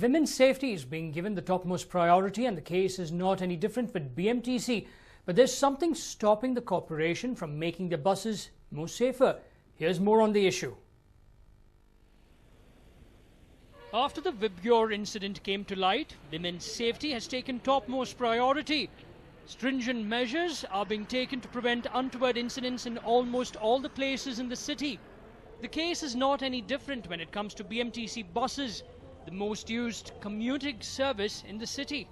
Women's safety is being given the topmost priority, and the case is not any different with BMTC. But there's something stopping the corporation from making their buses more safer. Here's more on the issue. After the Vibgyor incident came to light, women's safety has taken topmost priority. Stringent measures are being taken to prevent untoward incidents in almost all the places in the city. The case is not any different when it comes to BMTC buses, the most used commuting service in the city.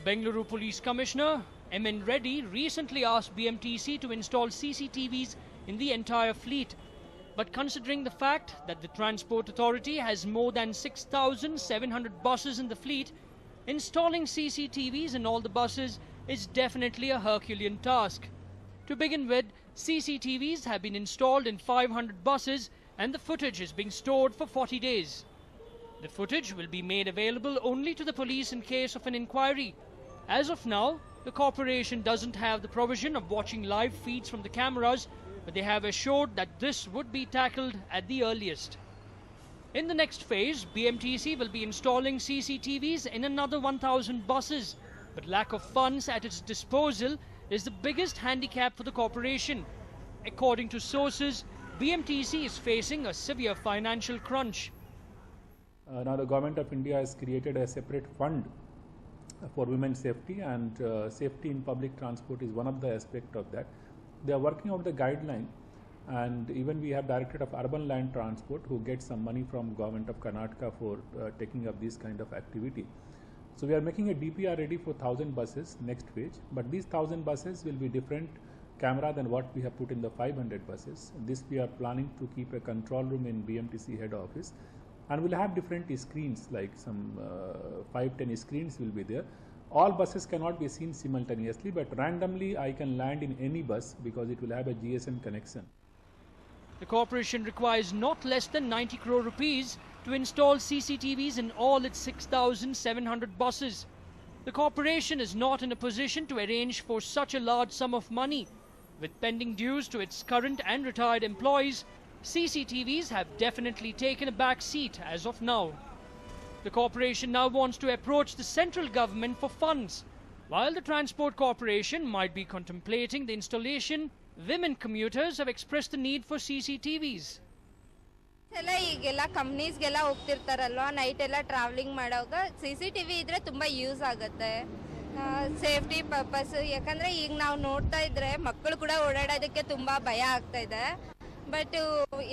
Bengaluru Police Commissioner M.N. Reddy recently asked BMTC to install CCTVs in the entire fleet. But considering the fact that the Transport Authority has more than 6,700 buses in the fleet, installing CCTVs in all the buses is definitely a Herculean task. To begin with, CCTVs have been installed in 500 buses and the footage is being stored for 40 days. The footage will be made available only to the police in case of an inquiry. As of now, the corporation doesn't have the provision of watching live feeds from the cameras, but they have assured that this would be tackled at the earliest. In the next phase, BMTC will be installing CCTVs in another 1,000 buses, but lack of funds at its disposal is the biggest handicap for the corporation. According to sources, BMTC is facing a severe financial crunch. Now the Government of India has created a separate fund for women's safety, and safety in public transport is one of the aspects of that. They are working out the guideline, and even we have Directorate of Urban Land Transport who gets some money from Government of Karnataka for taking up this kind of activity. So we are making a DPR ready for 1,000 buses next phase, but these 1,000 buses will be different camera than what we have put in the 500 buses. This we are planning to keep a control room in BMTC head office, and we'll have different screens, like some 5-10 screens will be there. All buses cannot be seen simultaneously, but randomly I can land in any bus because it will have a GSM connection. The corporation requires not less than 90 crore rupees to install CCTVs in all its 6,700 buses. The corporation is not in a position to arrange for such a large sum of money. With pending dues to its current and retired employees, CCTVs have definitely taken a back seat as of now. The corporation now wants to approach the central government for funds. While the Transport Corporation might be contemplating the installation, women commuters have expressed the need for CCTVs. ಈಗೆಲ್ಲ ಕಂಪ್ನೀಸ್ಗೆಲ್ಲ ಹೋಗ್ತಿರ್ತಾರಲ್ವಾ, night ಎಲ್ಲ travelling ಮಾಡೋವಾಗ CCTV ಇದ್ರೆ ತುಂಬಾ use ಆಗುತ್ತೆ safety purpose. ಯಾಕಂದ್ರೆ ಈಗ ನಾವು ನೋಡ್ತಾ ಇದ್ರೆ ಮಕ್ಕಳು ಕೂಡ ಓಡಾಡೋದಕ್ಕೆ ತುಂಬಾ ಭಯ ಆಗ್ತಾ ಇದೆ. ಬಟ್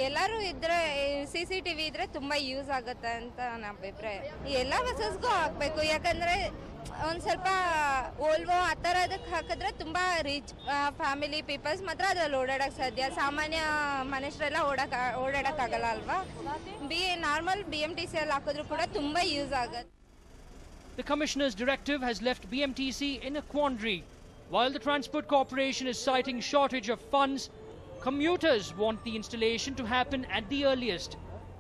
ಎಲ್ಲರೂ ಇದ್ರೆ CCTV ಇದ್ರೆ ತುಂಬಾ ಯೂಸ್ ಆಗುತ್ತೆ ಅಂತ ನನ್ನ ಅಭಿಪ್ರಾಯ. ಎಲ್ಲ ಬಸ್ಸಸ್ಗೂ ಹಾಕಬೇಕು, ಯಾಕಂದ್ರೆ ಒಂದು ಸ್ವಲ್ಪ ಓಲ್ವೋ ಆ ಥರ ಅದಕ್ಕೆ ಹಾಕಿದ್ರೆ ತುಂಬ ರಿಚ್ ಫ್ಯಾಮಿಲಿ ಪೀಪಲ್ಸ್ ಮಾತ್ರ ಅದ್ರಲ್ಲಿ ಓಡಾಡಕ್ಕೆ ಸಾಧ್ಯ. ಸಾಮಾನ್ಯ ಮನುಷ್ಯರೆಲ್ಲ ಓಡಾಡಕ್ಕಾಗಲ್ಲ ಅಲ್ವಾ. ನಾರ್ಮಲ್ BMTC ಅಲ್ಲಿ ಹಾಕಿದ್ರು ಕೂಡ ತುಂಬ ಯೂಸ್ ಆಗುತ್ತೆ. The Commissioner's directive has left BMTC in a quandary. While the Transport Corporation is citing shortage of funds, commuters want the installation to happen at the earliest.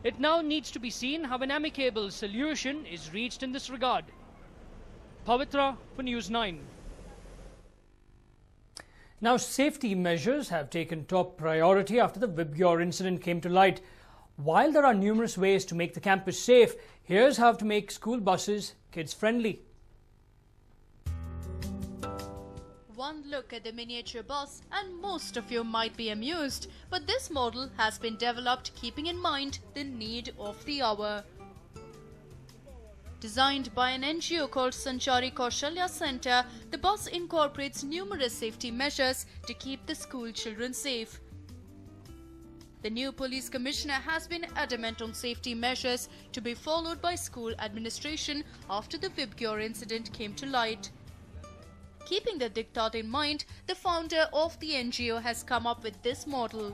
It now needs to be seen how an amicable solution is reached in this regard. Pavitra for News9. Now, safety measures have taken top priority after the Vibgyor incident came to light. While there are numerous ways to make the campus safe, here's how to make school buses kids-friendly. One look at the miniature bus and most of you might be amused, but this model has been developed keeping in mind the need of the hour. Designed by an NGO called Sanchari Kaushalya Center, the bus incorporates numerous safety measures to keep the school children safe. The new police commissioner has been adamant on safety measures to be followed by school administration after the Vibgyor incident came to light. Keeping the diktat in mind, the founder of the NGO has come up with this model.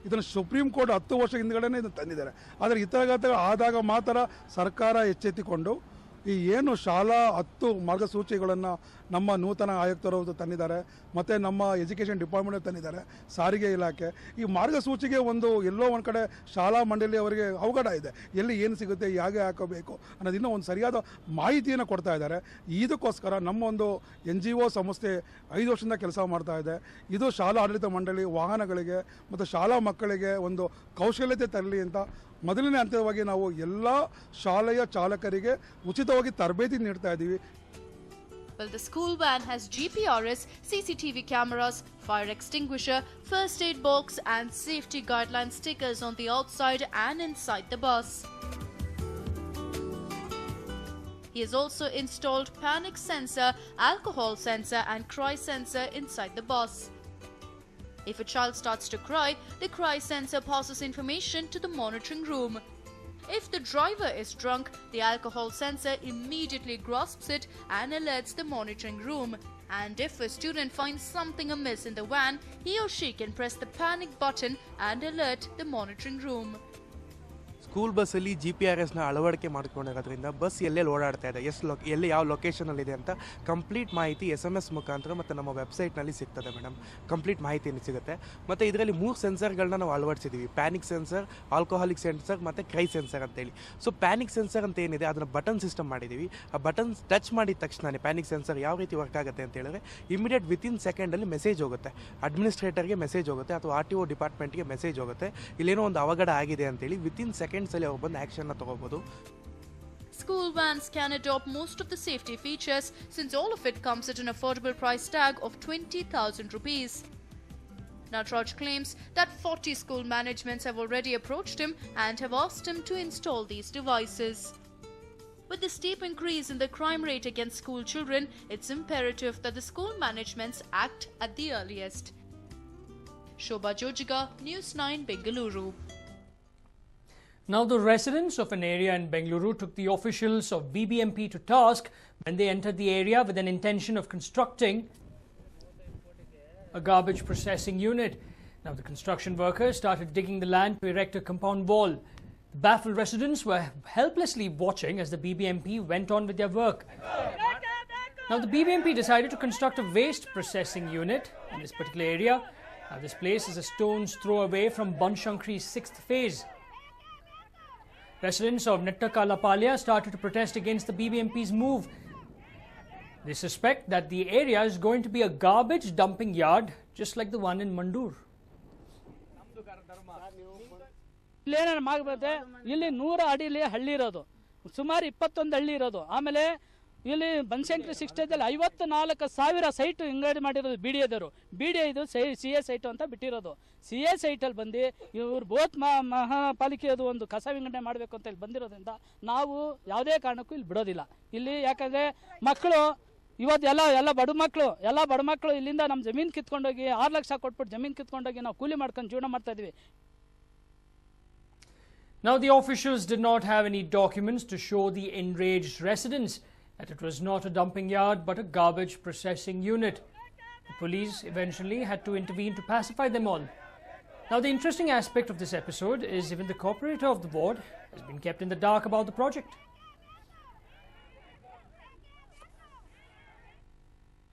ಇದನ್ನು supreme court 10 ವರ್ಷ ಹಿಂದ್ಗಡೆನೇ ಇದನ್ನು ತಂದಿದ್ದಾರೆ. ಆದರೆ ಇತರಗತಗಳು ಆದಾಗ ಮಾತ್ರ ಸರ್ಕಾರ ಎಚ್ಚೆತ್ತುಕೊಂಡು ಈ ಏನು ಶಾಲಾ 10 ಮಾರ್ಗಸೂಚಿಗಳನ್ನು ನಮ್ಮ ನೂತನ ಆಯುಕ್ತರು ತಂದಿದ್ದಾರೆ, ಮತ್ತು ನಮ್ಮ ಎಜುಕೇಷನ್ ಡಿಪಾರ್ಟ್ಮೆಂಟ್ ತಂದಿದ್ದಾರೆ, ಸಾರಿಗೆ ಇಲಾಖೆ. ಈ ಮಾರ್ಗಸೂಚಿಗೆ ಎಲ್ಲೋ ಒಂದು ಕಡೆ ಶಾಲಾ ಮಂಡಳಿ ಅವರಿಗೆ ಅವಘಡ ಇದೆ, ಎಲ್ಲಿ ಏನು ಸಿಗುತ್ತೆ, ಹೇಗೆ ಹಾಕೋಬೇಕು ಅನ್ನೋದಿನ್ನೂ ಒಂದು ಸರಿಯಾದ ಮಾಹಿತಿಯನ್ನು ಕೊಡ್ತಾ ಇದ್ದಾರೆ. ಇದಕ್ಕೋಸ್ಕರ ನಮ್ಮ ಒಂದು NGO ಸಂಸ್ಥೆ 5 ವರ್ಷದಿಂದ ಕೆಲಸ ಮಾಡ್ತಾ ಇದೆ. ಇದು ಶಾಲಾ ಆಡಳಿತ ಮಂಡಳಿ ವಾಹನಗಳಿಗೆ ಮತ್ತು ಶಾಲಾ ಮಕ್ಕಳಿಗೆ ಒಂದು ಕೌಶಲ್ಯತೆ ತರಲಿ ಅಂತ ಮೊದಲನೇ ಹಂತವಾಗಿ ನಾವು ಎಲ್ಲ ಶಾಲೆಯ ಚಾಲಕರಿಗೆ ಉಚಿತವಾಗಿ ತರಬೇತಿ ನೀಡ್ತಾ ಇದ್ದೀವಿ. Well, the school van has GPRS, CCTV cameras, fire extinguisher, first aid box and safety guideline stickers on the outside and inside the bus. He has also installed panic sensor, alcohol sensor and cry sensor inside the bus. If a child starts to cry, the cry sensor passes information to the monitoring room. If the driver is drunk, the alcohol sensor immediately grasps it and alerts the monitoring room. And if a student finds something amiss in the van, he or she can press the panic button and alert the monitoring room. School ಬಸ್ಸಲ್ಲಿ GPRSನ ಅಳವಡಿಕೆ ಮಾಡ್ಕೊಂಡಿರೋದ್ರಿಂದ bus ಎಲ್ಲೆಲ್ಲಿ ಓಡಾಡ್ತಾ ಇದೆ, ಎಲ್ಲಿ ಯಾವ ಲೊಕೇಶನಲ್ಲಿದೆ ಅಂತ complete ಮಾಹಿತಿ SMS ಮುಖಾಂತರ ಮತ್ತು ನಮ್ಮ ವೆಬ್ಸೈಟ್ನಲ್ಲಿ ಸಿಗ್ತದೆ ಮೇಡಮ್. ಕಂಪ್ಲೀಟ್ ಮಾಹಿತಿ ಸಿಗುತ್ತೆ. ಮತ್ತು ಇದರಲ್ಲಿ 3 ಸೆನ್ಸರ್ಗಳನ್ನ ನಾವು ಅಳವಡಿಸಿದ್ದೀವಿ. ಪ್ಯಾನಿಕ್ ಸೆನ್ಸರ್, ಆಲ್ಕೋಹಾಲಿಕ್ ಸೆನ್ಸರ್ ಮತ್ತು ಕ್ರೈ ಸೆನ್ಸರ್ ಅಂತೇಳಿ. ಸೊ ಪ್ಯಾನಿಕ್ ಸೆನ್ಸರ್ ಅಂತ ಏನಿದೆ ಅದನ್ನು ಬಟನ್ ಸಿಸ್ಟಮ್ ಮಾಡಿದ್ದೀವಿ. ಆ ಬಟನ್ ಟಚ್ ಮಾಡಿದ ತಕ್ಷಣ ಪ್ಯಾನಿಕ್ ಸೆನ್ಸರ್ ಯಾವ ರೀತಿ ವರ್ಕ್ ಆಗುತ್ತೆ ಅಂತ ಹೇಳಿದ್ರೆ ಇಮಿಡಿಯೇಟ್ ವಿತಿನ್ ಸೆಕೆಂಡಲ್ಲಿ ಮೆಸೇಜ್ ಹೋಗುತ್ತೆ. ಅಡ್ಮಿನಿಸ್ಟ್ರೇಟರ್ಗೆ ಮೆಸೇಜ್ ಹೋಗುತ್ತೆ ಅಥವಾ RTO ಡಿಪಾರ್ಟ್ಮೆಂಟ್ಗೆ ಮೆಸೇಜ್ ಹೋಗುತ್ತೆ. ಇಲ್ಲೇನೋ ಒಂದು ಅವಘಡ ಆಗಿದೆ ಅಂತೇಳಿ ವಿತಿನ್ ಸೆಕೆಂಡ್ಸಲ್ಲಿ ಅವ್ರು ಬಂದು ಆ್ಯಕ್ಷನ್ನ ತಗೋಬೋದು. School vans can adopt most of the safety features since all of it comes at an affordable price tag of 20,000 rupees. Natraj claims that 40 school managements have already approached him and have asked him to install these devices. With the steep increase in the crime rate against school children, it's imperative that the school managements act at the earliest. Shobha Jojiga, News9, Bengaluru. Now, the residents of an area in Bengaluru took the officials of BBMP to task when they entered the area with an intention of constructing a garbage processing unit. Now, the construction workers started digging the land to erect a compound wall. The baffled residents were helplessly watching as the BBMP went on with their work. Now, the BBMP decided to construct a waste processing unit in this particular area. Now, this place is a stone's throw away from Banshankri's 6th phase. Residents of Nettakalapalia started to protest against the BBMP's move. They suspect that the area is going to be a garbage dumping yard, just like the one in Mandur. ಇಲ್ಲಿ 100 ಅಡಿಲಿ ಹಳ್ಳಿ ಇರೋದು, ಸುಮಾರು 21 ಹಳ್ಳಿ ಇರೋದು. ಆಮೇಲೆ ಇಲ್ಲಿ Banashankari 6 54,000 site ಇಂಗಡಿ ಮಾಡಿರೋದು BDA ಇದು CA ಸೈಟ್ ಅಂತ ಬಿಟ್ಟಿರೋದು. CA ಸೈಟಲ್ಲಿ ಬಂದು ಇವ್ರು ಬೋತ್ ಮಹಾಪಾಲಿಕೆಯದು ಒಂದು ಕಸ ವಿಂಗಡಣೆ ಮಾಡಬೇಕು ಅಂತ ಇಲ್ಲಿ ಬಂದಿರೋದ್ರಿಂದ ನಾವು ಯಾವುದೇ ಕಾರಣಕ್ಕೂ ಇಲ್ಲಿ ಬಿಡೋದಿಲ್ಲ. ಇಲ್ಲಿ ಯಾಕಂದರೆ ಮಕ್ಕಳು ಇವತ್ತು ಎಲ್ಲ ಬಡ ಮಕ್ಕಳು ಇಲ್ಲಿಂದ ನಮ್ಮ ಜಮೀನು ಕಿತ್ಕೊಂಡೋಗಿ 6 ಲಕ್ಷ ಕೊಟ್ಬಿಟ್ಟು ಜಮೀನು ಕಿತ್ಕೊಂಡೋಗಿ ನಾವು ಕೂಲಿ ಮಾಡ್ಕೊಂಡು ಜೀವನ ಮಾಡ್ತಾ ಇದೀವಿ. Now, the officials did not have any documents to show the enraged residents that it was not a dumping yard but a garbage processing unit. The police eventually had to intervene to pacify them all. Now, the interesting aspect of this episode is even the corporator of the board has been kept in the dark about the project.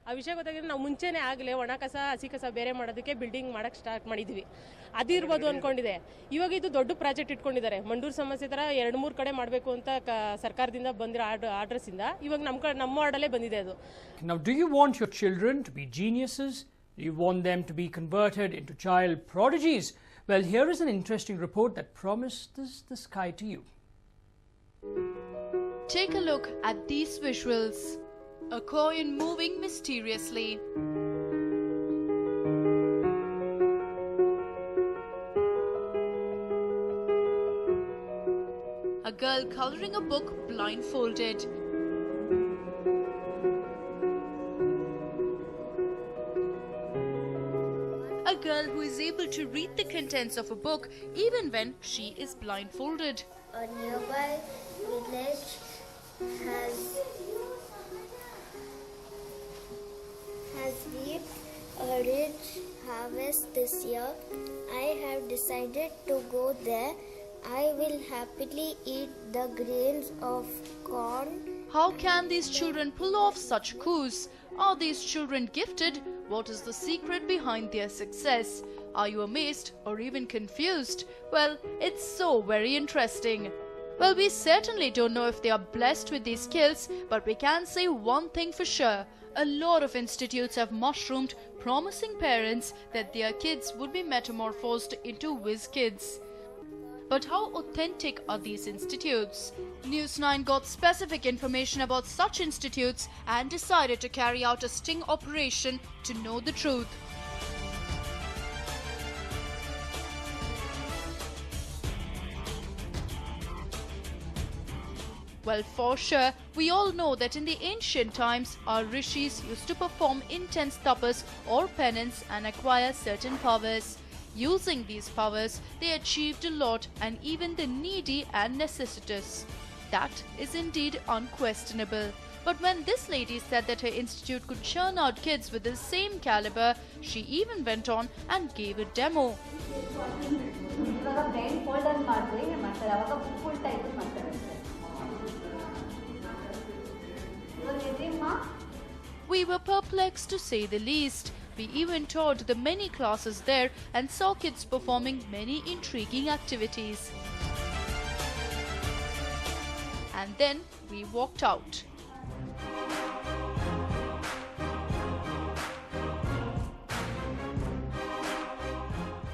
ಆ ವಿಷಯ ಗೊತ್ತಾಗಿದ್ರೆ ನಾವು ಮುಂಚೆನೇ ಆಗಲೇ ಒಣ ಕಸ ಹಸಿ ಕಸ ಬೇರೆ ಮಾಡೋದಕ್ಕೆ ಬಿಲ್ಡಿಂಗ್ ಮಾಡೋಕ್ಕೆ ಸ್ಟಾರ್ಟ್ ಮಾಡಿದ್ವಿ. ಅದಿರ್ಬೋದು ಅಂದ್ಕೊಂಡಿದೆ. ಇವಾಗ ಇದು ದೊಡ್ಡ ಪ್ರಾಜೆಕ್ಟ್ ಇಟ್ಕೊಂಡಿದ್ದಾರೆ. ಮಂಡೂರು ಸಮಸ್ಯೆ ಥರ 2-3 ಕಡೆ ಮಾಡಬೇಕು ಅಂತ ಸರ್ಕಾರದಿಂದ ಬಂದಿರೋ ಆರ್ಡರ್ಸಿಂದ ಇವಾಗ ನಮ್ಮ ವಾರ್ಡಲ್ಲೇ ಬಂದಿದೆ ಅದು. Now, do you want your children to be geniuses? Do you want them to be converted into child prodigies? Well, here is an interesting report that promises the sky to you. Take a look at these visuals. A coin moving mysteriously. A girl coloring a book blindfolded. A girl who is able to read the contents of a book even when she is blindfolded. A nearby village has reaped a rich harvest this year. I have decided to go there. I will happily eat the grains of corn. How can these children pull off such coups? Are these children gifted? What is the secret behind their success? Are you amazed or even confused? Well, it's so very interesting. Well, we certainly don't know if they are blessed with these skills, but we can say one thing for sure. A lot of institutes have mushroomed, promising parents that their kids would be metamorphosed into whiz kids. But how authentic are these institutes? News9 got specific information about such institutes and decided to carry out a sting operation to know the truth. Well, for sure, we all know that in the ancient times, our rishis used to perform intense tapas or penance and acquire certain powers. Using these powers, they achieved a lot, and even the needy and necessitous. That is indeed unquestionable. But when this lady said that her institute could churn out kids with the same caliber, she even went on and gave a demo. We were perplexed to say the least. We even toured the many classes there and saw kids performing many intriguing activities. And then we walked out.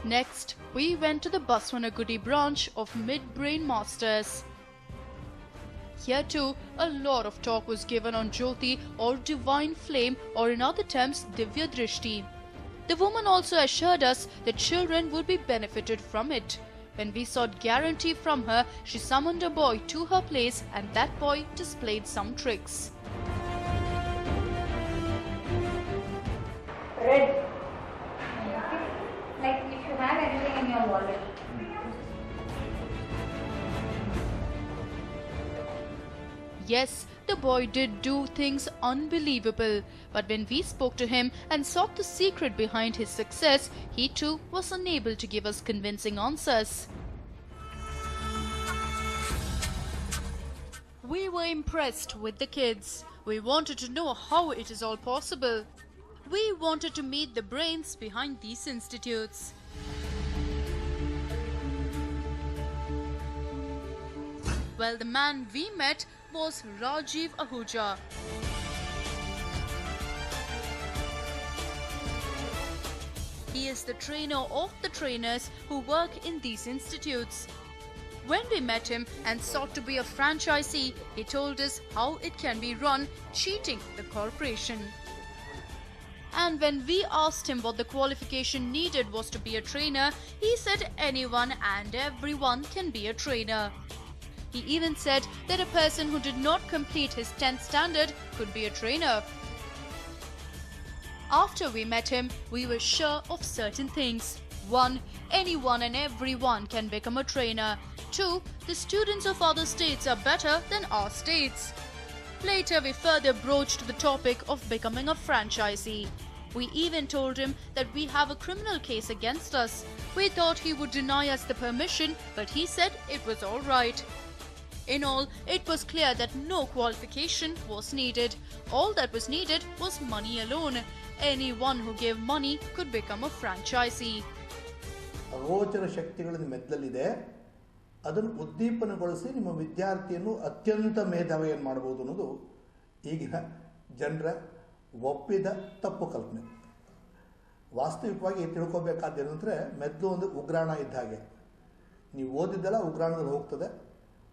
Next, we went to the Baswanagudi branch of Mid-Brain Masters. Here too, a lot of talk was given on Jyoti or divine flame, or in other terms, Divya Drishti. The woman also assured us that children would be benefited from it. When we sought guarantee from her, she summoned a boy to her place and that boy displayed some tricks. Red. Like if you have anything in your wallet. Yes, the boy did do things unbelievable, but when we spoke to him and sought the secret behind his success, he too was unable to give us convincing answers. We were impressed with the kids. We wanted to know how it is all possible. We wanted to meet the brains behind these institutes. Well, the man we met was Rajiv Ahuja. He is the trainer of the trainers who work in these institutes. When we met him and sought to be a franchisee, he told us how it can be run, cheating the corporation. And when we asked him what the qualification needed was to be a trainer, he said anyone and everyone can be a trainer. He even said that a person who did not complete his 10th standard could be a trainer. After we met him, we were sure of certain things. 1. Anyone and everyone can become a trainer. 2. The students of other states are better than our states. Later, we further broached the topic of becoming a franchisee. We even told him that we have a criminal case against us. We thought he would deny us the permission, but he said it was all right. In all, it was clear that no qualification was needed. All that was needed was money alone. Anyone who gave money could become a franchisee. ಅಗೋಚರ ಶಕ್ತಿಗಳ ಮೆದುಳಲ್ಲಿದೆ, ಅದನ್ನು ಉದ್ದೀಪನಗೊಳಿಸಿ ನಿಮ್ಮ ವಿದ್ಯಾರ್ಥಿಯನ್ನು ಅತ್ಯಂತ ಮೇಧಾವಿಯನ್ನು ಮಾಡಬಹುದು ಅನ್ನೋದು ಈಗಿನ ಜನರ ಒಪ್ಪಿದ ತಪ್ಪು ಕಲ್ಪನೆ. ವಾಸ್ತವಿಕವಾಗಿ ತಿಳ್ಕೋಬೇಕಾದ್ದೇನೆಂದರೆ ಮೆದುಳು ಒಂದು ಉಗ್ರಾಣ ಇದ್ದ ಹಾಗೆ. ನೀವು ಓದಿದ್ದೆಲ್ಲ ಉಗ್ರಾಣದಲ್ಲಿ ಹೋಗ್ತದೆ.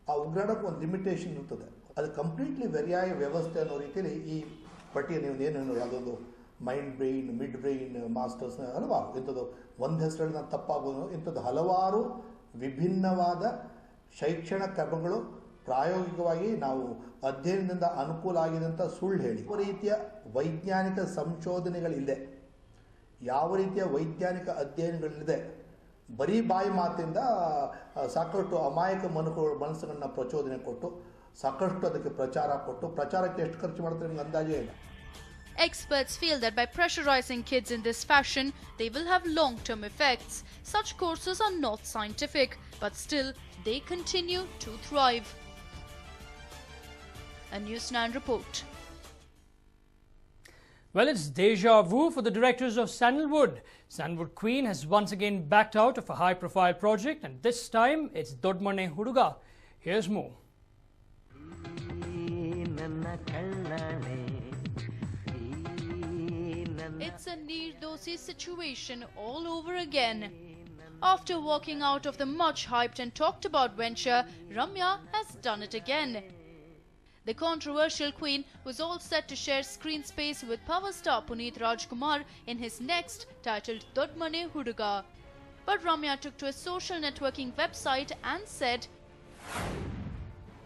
ಆ ಉಗ್ರಾಣಕ್ಕೆ ಒಂದು ಲಿಮಿಟೇಷನ್ ಇರ್ತದೆ. ಅದು ಕಂಪ್ಲೀಟ್ಲಿ ಪರ್ಯಾಯ ವ್ಯವಸ್ಥೆ ಅನ್ನೋ ರೀತಿಯಲ್ಲಿ ಈ ಪಟ್ಟಿಯ ನೀವು ಏನೇನು ಯಾವುದೊಂದು mind brain, mid brain masters ಹಲವಾರು ಇಂಥದ್ದು ಒಂದು ಹೆಸರಲ್ಲಿ ನಾನು ತಪ್ಪಾಗೋದು ಇಂಥದ್ದು ಹಲವಾರು ವಿಭಿನ್ನವಾದ ಶೈಕ್ಷಣಿಕ ಕ್ರಮಗಳು ಪ್ರಾಯೋಗಿಕವಾಗಿ ನಾವು ಅಧ್ಯಯನದಿಂದ ಅನುಕೂಲ ಆಗಿದೆ ಅಂತ ಸುಳ್ಳು ಹೇಳಿ ಯಾವ ರೀತಿಯ ವೈಜ್ಞಾನಿಕ ಸಂಶೋಧನೆಗಳಿದೆ, ಯಾವ ರೀತಿಯ ವೈಜ್ಞಾನಿಕ ಅಧ್ಯಯನಗಳಿದೆ, ಬರೀ ಬಾಯಿ ಮಾತಿಂದ ಸಾಕಷ್ಟು ಅಮಾಯಕ ಮನಸ್ಸುಗಳನ್ನ ಪ್ರಚೋದನೆ ಕೊಟ್ಟು ಸಾಕಷ್ಟು ಅದಕ್ಕೆ ಪ್ರಚಾರ ಕೊಟ್ಟು ಪ್ರಚಾರಕ್ಕೆ ಎಷ್ಟು ಖರ್ಚು ಮಾಡ್ತಾರೆ ನಿಮ್ಗೆ ಅಂದಾಜೇ ಇಲ್ಲ. Experts feel that by pressurizing kids in this fashion, they will have long-term effects. Such courses are not scientific, but still, they continue to thrive. A News9 report. Well, it's deja vu for the directors of Sandalwood. Sandalwood Queen has once again backed out of a high-profile project, and this time it's Dodmane Huduga. Here's more. It's a near-dosi situation all over again. After walking out of the much hyped and talked about venture, Ramya has done it again. The controversial queen was all set to share screen space with power star Puneeth Rajkumar in his next, titled Dod Mane Huduga. But Ramya took to a social networking website and said,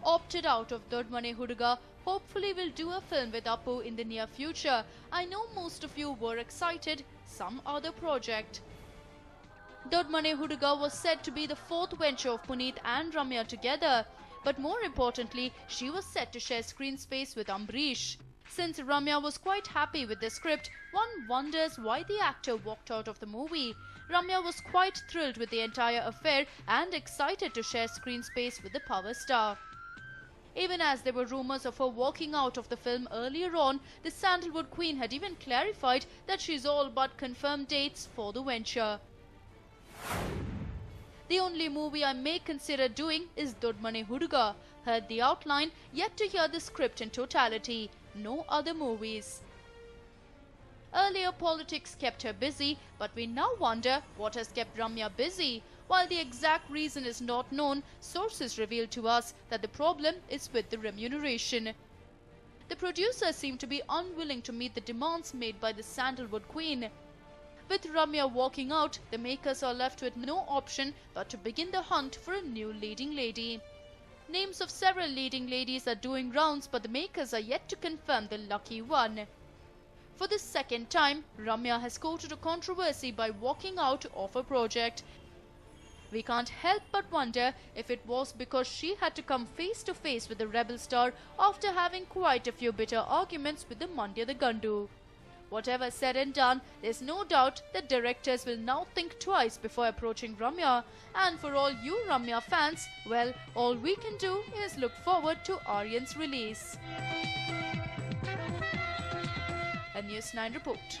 "Opted out of Dod Mane Huduga, hopefully will do a film with Appu in the near future. I know most of you were excited, some other project." Dod Mane Huduga was said to be the fourth venture of Puneeth and Ramya together. But more importantly, she was set to share screen space with Ambrish. Since Ramya was quite happy with the script, one wonders why the actor walked out of the movie. Ramya was quite thrilled with the entire affair and excited to share screen space with the power star. Even as there were rumors of her walking out of the film earlier on, the Sandalwood Queen had even clarified that she's all but confirmed dates for the venture. "The only movie I may consider doing is Dod Mane Huduga. Heard the outline, yet to hear the script in totality. No other movies." Earlier, politics kept her busy, but we now wonder what has kept Ramya busy. While the exact reason is not known, sources reveal to us that the problem is with the remuneration. The producers seem to be unwilling to meet the demands made by the Sandalwood Queen. With Ramya walking out, the makers are left with no option but to begin the hunt for a new leading lady. Names of several leading ladies are doing rounds, but the makers are yet to confirm the lucky one. For the second time, Ramya has courted a controversy by walking out of a project. We can't help but wonder if it was because she had to come face to face with the rebel star after having quite a few bitter arguments with the Mandya the Gandu. Whatever said and done, there's no doubt that directors will now think twice before approaching Ramya. And for all you Ramya fans, well, all we can do is look forward to Aryan's release. A News9 report.